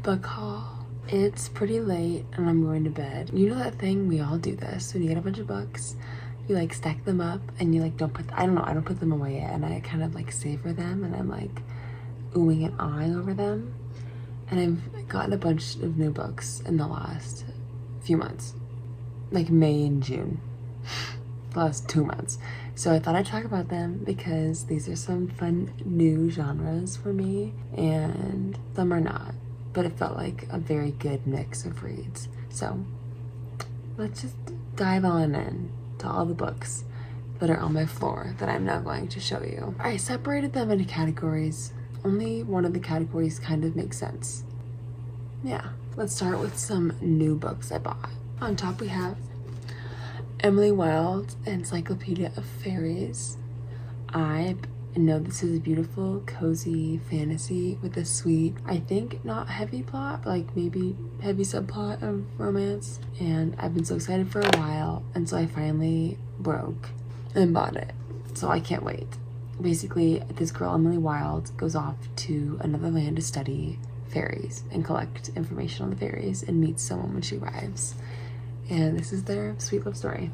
book haul. It's pretty late and I'm going to bed. You know that thing, we all do this. When you get a bunch of books, you like stack them up and you like don't put, I don't put them away yet, and I kind of like savor them and I'm like oohing and ahhing over them. And I've gotten a bunch of new books in the last few months, like May and June, the last 2 months. So I thought I'd talk about them because these are some fun new genres for me and some are not, but it felt like a very good mix of reads. So let's just dive on in to all the books that are on my floor that I'm now going to show you. I separated them into categories. Only one of the categories kind of makes sense. Yeah, let's start with some new books I bought. On top we have Emily Wilde's Encyclopedia of Fairies. I know this is a beautiful, cozy fantasy with a sweet, I think not heavy plot, but like maybe heavy subplot of romance. And I've been so excited for a while, and so I finally broke and bought it. So I can't wait. Basically, this girl, Emily Wilde, goes off to another land to study fairies and collect information on the fairies and meets someone when she arrives. And this is their sweet love story.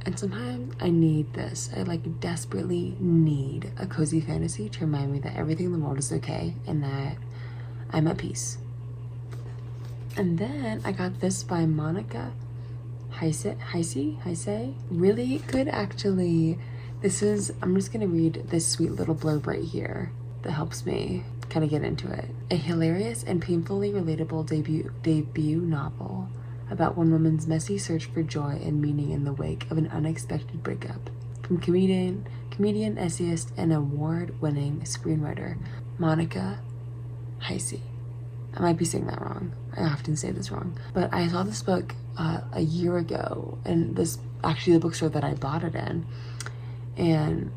And sometimes I need this. I like desperately need a cozy fantasy to remind me that everything in the world is okay and that I'm at peace. And then I got this by Monica Heisey. Really good, actually. This is, I'm just gonna read this sweet little blurb right here that helps me kind of get into it. A hilarious and painfully relatable debut novel about one woman's messy search for joy and meaning in the wake of an unexpected breakup. From comedian, essayist, and award-winning screenwriter Monica Heisey. I might be saying that wrong. I often say this wrong. But I saw this book a year ago, and this actually the bookstore that I bought it in. And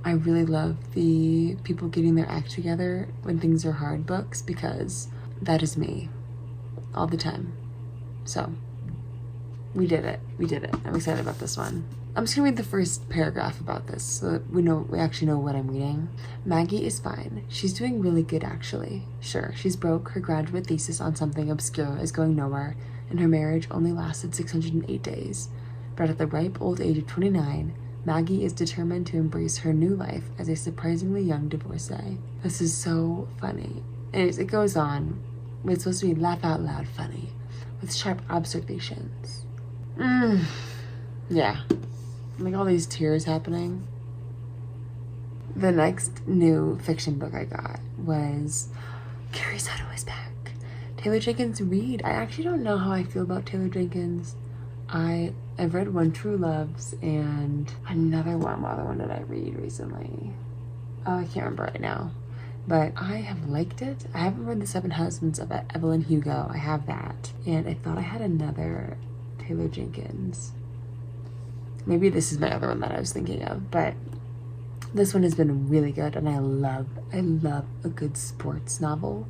I really love the people getting their act together when things are hard books, because that is me all the time. So we did it. I'm excited about this one. I'm just gonna read the first paragraph about this so that we actually know what I'm reading. Maggie is fine. She's doing really good, actually. Sure, she's broke. Her graduate thesis on something obscure is going nowhere, and her marriage only lasted 608 days. But at the ripe old age of 29, Maggie is determined to embrace her new life as a surprisingly young divorcee. This is so funny. Anyways, it goes on. It's supposed to be laugh out loud funny, with sharp observations. Yeah. Like all these tears happening. The next new fiction book I got was Carrie Soto is back. Taylor Jenkins Reid. I actually don't know how I feel about Taylor Jenkins. I've read one, True Loves, and another one. What other one did I read recently? Oh, I can't remember right now. But I have liked it. I haven't read The Seven Husbands of Evelyn Hugo. I have that. And I thought I had another Taylor Jenkins. Maybe this is my other one that I was thinking of. But this one has been really good, and I love a good sports novel.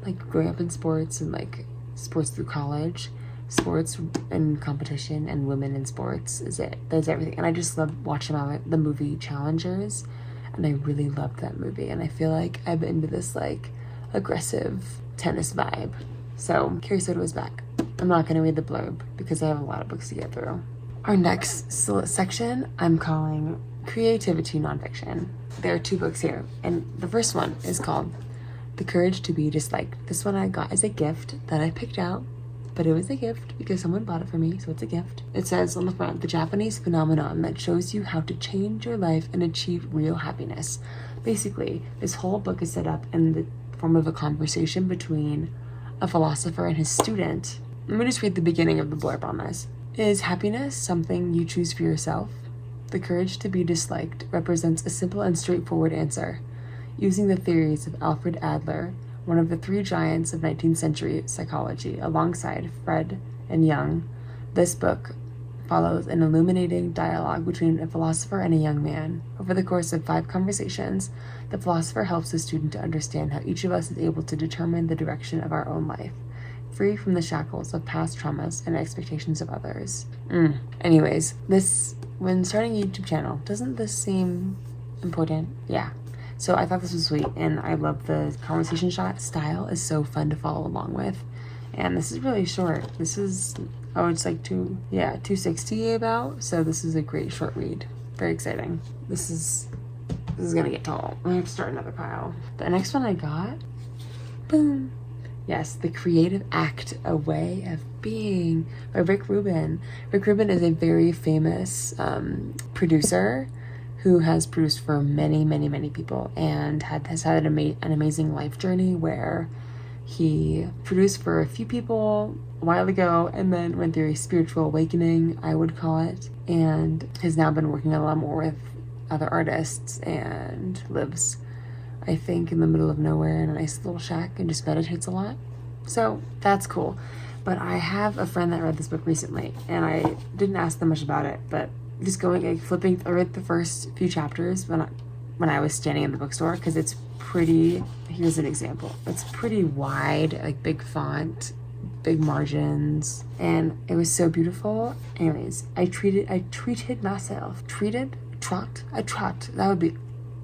Like growing up in sports and like sports through college. Sports and competition and women in sports is it. There's everything. And I just love watching the movie Challengers. And I really loved that movie. And I feel like I'm into this like aggressive tennis vibe. So Carrie Soto is back. I'm not gonna read the blurb because I have a lot of books to get through. Our next section I'm calling Creativity Nonfiction. There are 2 books here. And the first one is called The Courage to Be Disliked. This one I got as a gift that I picked out. But it was a gift because someone bought it for me, so it's a gift. It says on the front, the Japanese phenomenon that shows you how to change your life and achieve real happiness. Basically, this whole book is set up in the form of a conversation between a philosopher and his student. Let me just read the beginning of the blurb on this. Is happiness something you choose for yourself? The courage to be disliked represents a simple and straightforward answer. Using the theories of Alfred Adler, one of the 3 giants of 19th century psychology, alongside Freud and Jung, this book follows an illuminating dialogue between a philosopher and a young man. Over the course of 5 conversations, the philosopher helps the student to understand how each of us is able to determine the direction of our own life, free from the shackles of past traumas and expectations of others. Anyways, when starting a YouTube channel, doesn't this seem important? Yeah. So I thought this was sweet, and I love the conversation shot style is so fun to follow along with. And this is really short. This is, oh, it's like 260 about. So this is a great short read. Very exciting. This is gonna get tall. I have to start another pile. The next one I got, boom. Yes, The Creative Act, A Way of Being by Rubin. Rubin is a very famous producer who has produced for many, many, many people and has had an amazing life journey where he produced for a few people a while ago and then went through a spiritual awakening, I would call it, and has now been working a lot more with other artists and lives, I think, in the middle of nowhere in a nice little shack and just meditates a lot. So that's cool. But I have a friend that read this book recently, and I didn't ask them much about it, but just flipping, I read the first few chapters when I was standing in the bookstore, because it's pretty, here's an example. It's pretty wide, like big font, big margins, and it was so beautiful. Anyways, I treated myself.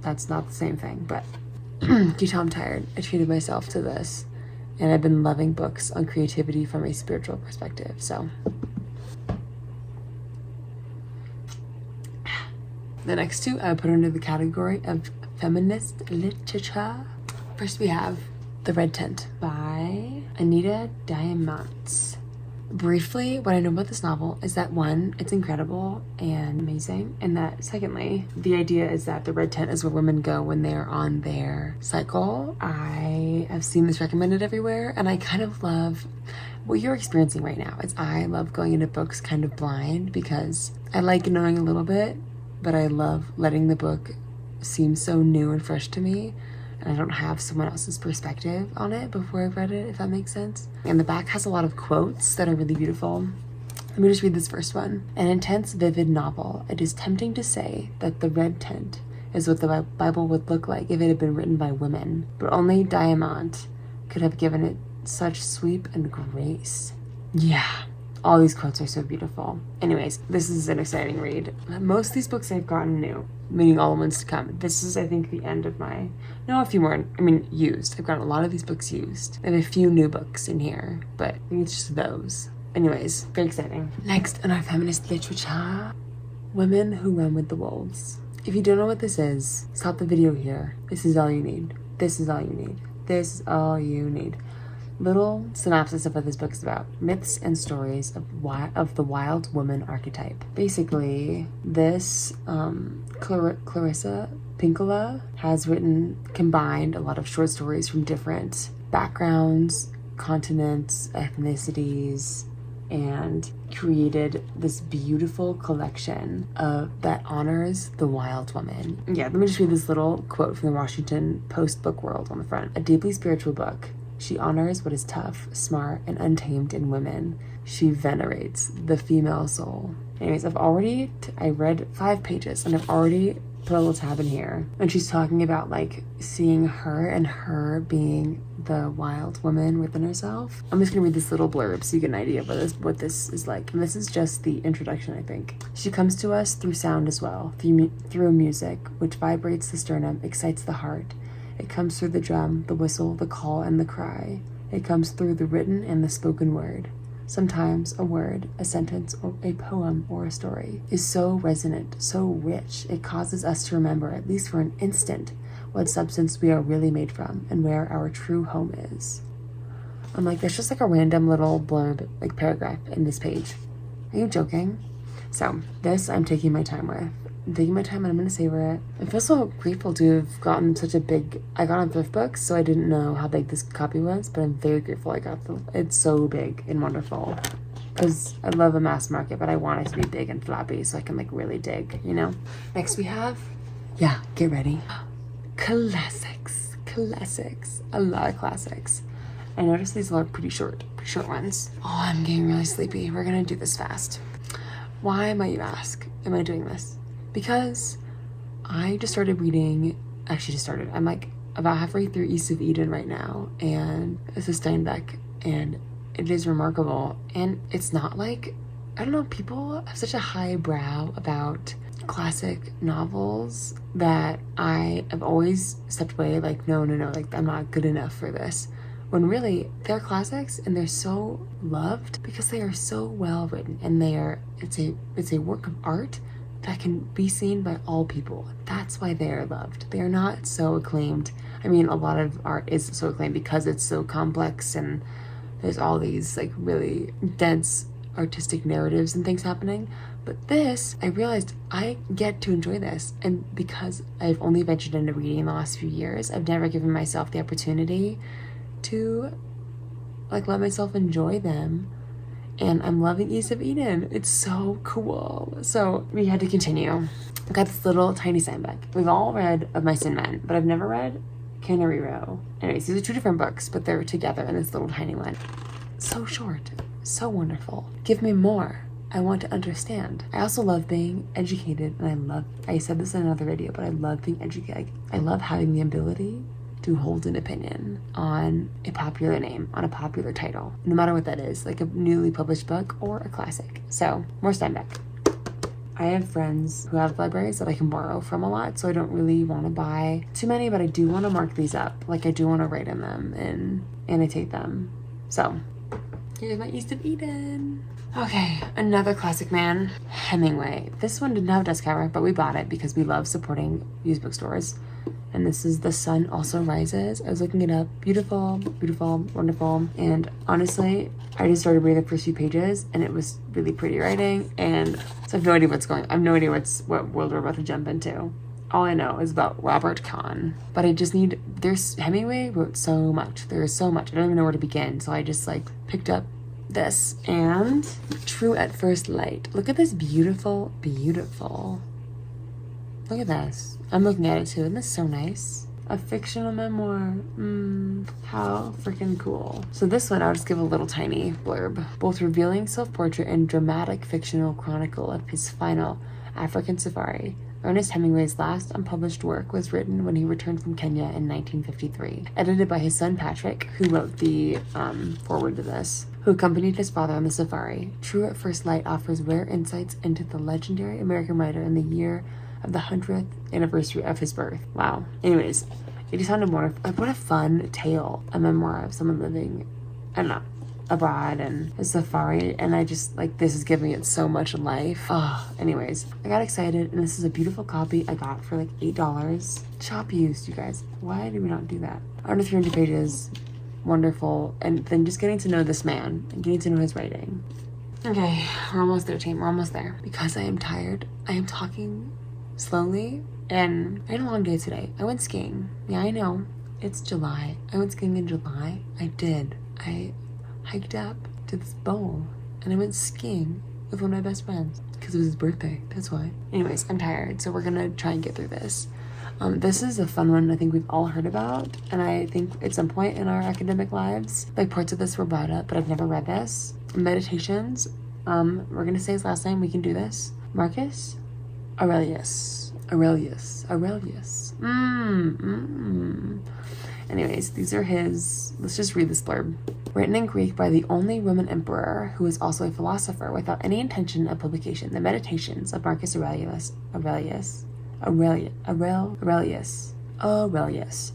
That's not the same thing, but you tell I'm tired. I treated myself to this, and I've been loving books on creativity from a spiritual perspective, so. The next two I put under the category of feminist literature. First we have The Red Tent by Anita Diamant. Briefly, what I know about this novel is that one, it's incredible and amazing, and that secondly, the idea is that the red tent is where women go when they're on their cycle. I have seen this recommended everywhere, and I kind of love what you're experiencing right now. I love going into books kind of blind because I like knowing a little bit, but I love letting the book seem so new and fresh to me, and I don't have someone else's perspective on it before I've read it, if that makes sense. And the back has a lot of quotes that are really beautiful. Let me just read this first one. An intense, vivid novel. It is tempting to say that The Red Tent is what the Bible would look like if it had been written by women, but only Diamant could have given it such sweep and grace. Yeah. All these quotes are so beautiful. Anyways, this is an exciting read. Most of these books I've gotten new, meaning all the ones to come. This is, I think, the end of a few more, used. I've gotten a lot of these books used. I have a few new books in here, but I think it's just those. Anyways, very exciting. Next in our feminist literature, Women Who Run with the Wolves. If you don't know what this is, stop the video here. This is all you need. This is all you need. This is all you need. Little synopsis of what this book is about. Myths and stories of the wild woman archetype. Basically, this Clarissa Pinkola has combined a lot of short stories from different backgrounds, continents, ethnicities, and created this beautiful collection that honors the wild woman. Yeah, let me just read this little quote from the Washington Post Book World on the front. A deeply spiritual book. She honors what is tough, smart, and untamed in women. She venerates the female soul. Anyways, I read 5 pages, and I've already put a little tab in here. And she's talking about, seeing her and her being the wild woman within herself. I'm just gonna read this little blurb so you get an idea of what this is like. And this is just the introduction, I think. She comes to us through sound as well, through music, which vibrates the sternum, excites the heart. It comes through the drum, the whistle, the call, and the cry. It comes through the written and the spoken word. Sometimes a word, a sentence, or a poem, or a story is so resonant, so rich, it causes us to remember, at least for an instant, what substance we are really made from and where our true home is. I'm like, there's just a random little blurb, paragraph in this page. Are you joking? So this I'm taking my time with. I'm taking my time and I'm going to savor it. I feel so grateful to have gotten I got on thrift books, so I didn't know how big this copy was, but I'm very grateful I got it's so big and wonderful. Because I love a mass market, but I want it to be big and floppy so I can really dig, Next we have, get ready. Classics. A lot of classics. I noticed these are pretty short ones. Oh, I'm getting really sleepy. We're going to do this fast. Why, might you ask, am I doing this? Because I just started reading, I'm about halfway through East of Eden right now, and it's a Steinbeck, and it is remarkable, and it's not I don't know, people have such a high brow about classic novels that I have always stepped away, like, no, like, I'm not good enough for this. When really, they're classics and they're so loved because they are so well written, and it's a work of art that can be seen by all people. That's why they are loved. They are not so acclaimed. I mean, a lot of art is so acclaimed because it's so complex and there's all these like really dense artistic narratives and things happening. But this, I realized I get to enjoy this. And because I've only ventured into reading in the last few years, I've never given myself the opportunity to like let myself enjoy them. And I'm loving East of Eden. It's so cool. So we had to continue. I got this little tiny Steinbeck. We've all read Of Mice and Men, but I've never read Cannery Row. Anyways, these are 2 different books, but they're together in this little tiny one. So short, so wonderful. Give me more. I want to understand. I also love being educated, and I said this in another video, but I love being educated. I love having the ability to hold an opinion on a popular name, on a popular title, no matter what that is, like a newly published book or a classic. So, more Steinbeck. I have friends who have libraries that I can borrow from a lot, so I don't really want to buy too many, but I do want to mark these up. Like, I do want to write in them and annotate them. So, here's my East of Eden. Okay, another classic man, Hemingway. This one didn't have a desk cover, but we bought it because we love supporting used bookstores. And this is The Sun Also Rises. I was looking it up. Beautiful, beautiful, wonderful. And honestly, I just started reading the first few pages and it was really pretty writing. And so I have no idea what's going on. I have no idea what world we're about to jump into. All I know is about Robert Kahn. But I just need, Hemingway wrote so much. There is so much. I don't even know where to begin. So I just like picked up this and True at First Light. Look at this beautiful, beautiful. Look at this. I'm looking at it too. Isn't this so nice? A fictional memoir. How freaking cool. So this one, I'll just give a little tiny blurb. Both revealing self-portrait and dramatic fictional chronicle of his final African safari. Ernest Hemingway's last unpublished work was written when he returned from Kenya in 1953. Edited by his son Patrick, who wrote the foreword to this, who accompanied his father on the safari. True at First Light offers rare insights into the legendary American writer in the year of the 100th anniversary of his birth. Wow. Anyways, it just sounded more what a fun tale, a memoir of someone living, I don't know, abroad and a safari, and I just like this is giving it so much life. Anyways, I got excited, and this is a beautiful copy I got for like $8. Shop used, you guys. Why did we not do that? Under 300 pages, wonderful, and then just getting to know this man and getting to know his writing. Okay, we're almost there, team. We're almost there. Because I am tired, I am talking slowly, and I had a long day today. I went skiing. Yeah, I know. It's July. I went skiing in July. I did. I hiked up to this bowl, and I went skiing with one of my best friends because it was his birthday. That's why. Anyways, I'm tired, so we're gonna try and get through this. This is a fun one I think we've all heard about, and I think at some point in our academic lives, like parts of this were brought up, but I've never read this. Meditations. We're gonna say his last name. We can do this. Marcus Aurelius. Anyways, these are his, let's just read this blurb. Written in Greek by the only Roman emperor who is also a philosopher without any intention of publication, the Meditations of Marcus Aurelius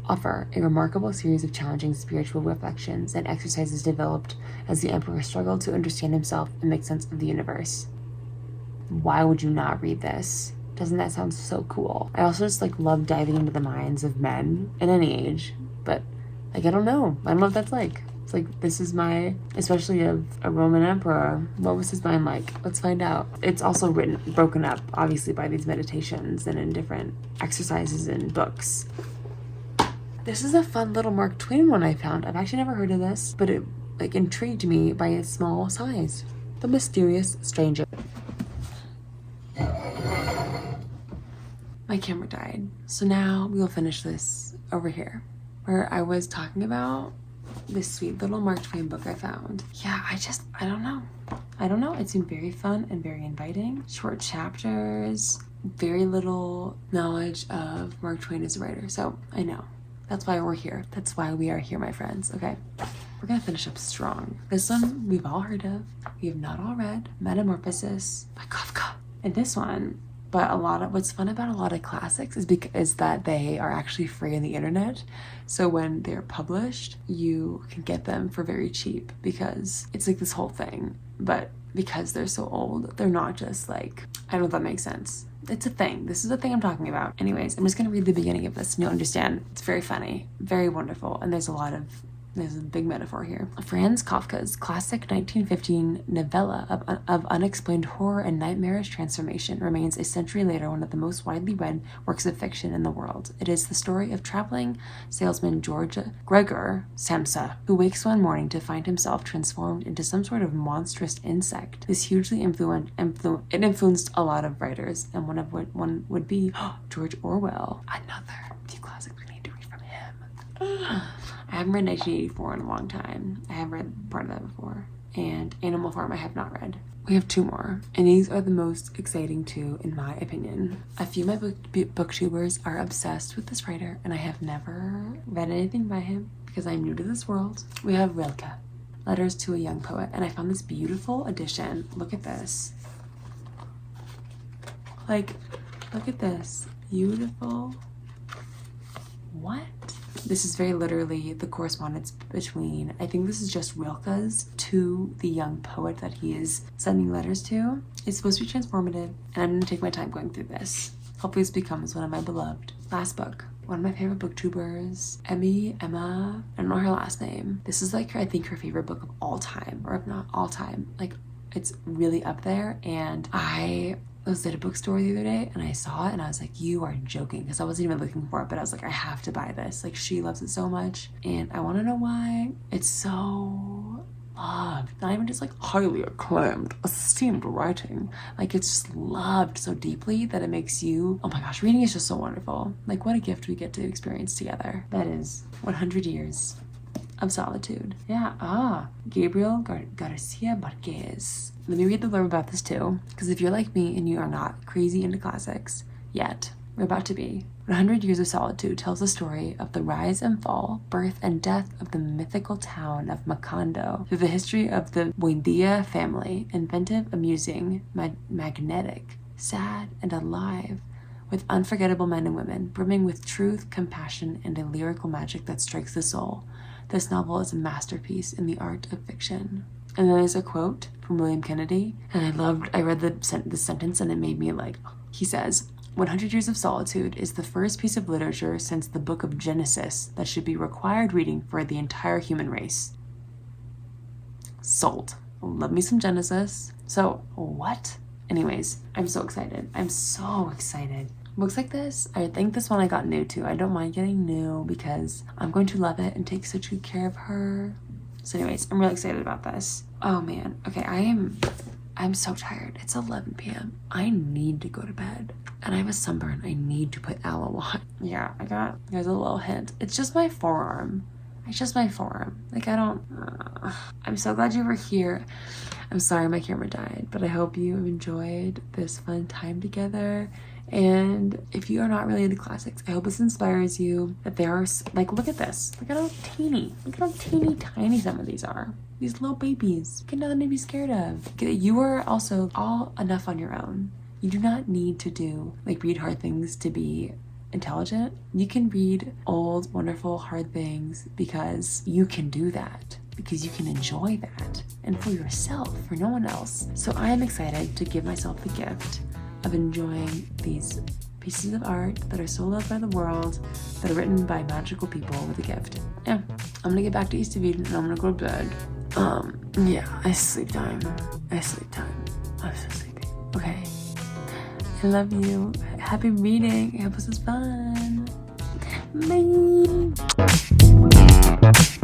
offer a remarkable series of challenging spiritual reflections and exercises developed as the emperor struggled to understand himself and make sense of the universe. Why would you not read this? Doesn't that sound so cool? I also just like love diving into the minds of men at any age, but like I don't know what that's like. It's like, this is my, especially of a Roman emperor, what was his mind like? Let's find out. It's also broken up obviously by these meditations and in different exercises and books. This is a fun little Mark Twain one I found. I've actually never heard of this, but it like intrigued me by its small size. The Mysterious Stranger. My camera died, so now we will finish this over here, where I was talking about this sweet little Mark Twain book I found. Yeah, I don't know. It seemed very fun and very inviting. Short chapters, very little knowledge of Mark Twain as a writer, so I know. That's why we're here. That's why we are here, my friends. Okay, we're gonna finish up strong. This one we've all heard of. We have not all read. Metamorphosis by Kafka. And this one, But what's fun about a lot of classics is that they are actually free on the internet. So when they're published, you can get them for very cheap because it's like this whole thing. But because they're so old, they're not just like, I don't know if that makes sense. It's a thing. This is the thing I'm talking about. Anyways, I'm just going to read the beginning of this and you'll understand. It's very funny, very wonderful, and there's a big metaphor here. Franz Kafka's classic 1915 novella of unexplained horror and nightmarish transformation remains a century later one of the most widely read works of fiction in the world. It is the story of traveling salesman Gregor Samsa, who wakes one morning to find himself transformed into some sort of monstrous insect. This hugely influenced a lot of writers, and one would be George Orwell. Another few classics we need to read from him. I haven't read 1984 in a long time. I have read part of that before. And Animal Farm I have not read. We have 2 more, and these are the most exciting 2 in my opinion. A few of my booktubers are obsessed with this writer, and I have never read anything by him because I'm new to this world. We have Rilke, Letters to a Young Poet, and I found this beautiful edition. Look at this. Like, look at this. Beautiful. What? This is very literally the correspondence between, I think this is just Rilke's to the young poet that he is sending letters to. It's supposed to be transformative, and I'm going to take my time going through this. Hopefully this becomes one of my beloved. Last book. One of my favorite booktubers, Emma, I don't know her last name. This is like, I think her favorite book of all time, or if not all time. Like, it's really up there, and I was at a bookstore the other day and I saw it and I was like, you are joking, because I wasn't even looking for it, but I was like, I have to buy this. Like, she loves it so much, and I want to know why. It's so loved, not even just like highly acclaimed, esteemed writing. Like, it's just loved so deeply that it makes you, oh my gosh, reading is just so wonderful. Like, what a gift we get to experience together. That is 100 Years of Solitude. Yeah, Gabriel Garcia Marquez. Let me read the blurb about this too, because if you're like me and you are not crazy into classics yet, we're about to be. 100 Years of Solitude tells the story of the rise and fall, birth and death of the mythical town of Macondo through the history of the Buendia family, inventive, amusing, magnetic, sad, and alive, with unforgettable men and women, brimming with truth, compassion, and a lyrical magic that strikes the soul. This novel is a masterpiece in the art of fiction. And then there's a quote from William Kennedy, and I read the sentence and it made me like, he says, 100 Years of Solitude is the first piece of literature since the book of Genesis that should be required reading for the entire human race. Sold. Love me some Genesis. So, what? Anyways, I'm so excited. Books like this, I think this one I got new to. I don't mind getting new because I'm going to love it and take such good care of her. So anyways, I'm really excited about this. Oh man, okay, I'm so tired. It's 11 p.m. I need to go to bed. And I have a sunburn. I need to put aloe on. Yeah, there's a little hint. It's just my forearm. Like, I don't, I'm so glad you were here. I'm sorry my camera died, but I hope you enjoyed this fun time together. And if you are not really into classics, I hope this inspires you that there are, like, look at this. Look how teeny tiny some of these are. These little babies. You got nothing to be scared of. You are also all enough on your own. You do not need to read hard things to be intelligent. You can read old, wonderful, hard things because you can do that. Because you can enjoy that. And for yourself, for no one else. So I am excited to give myself the gift of enjoying these pieces of art that are so loved by the world, that are written by magical people with a gift. Yeah, I'm gonna get back to East of Eden and I'm gonna go to bed. Yeah, it's sleep time. I'm so sleepy. Okay. I love you. Happy reading. I hope this was fun. Bye.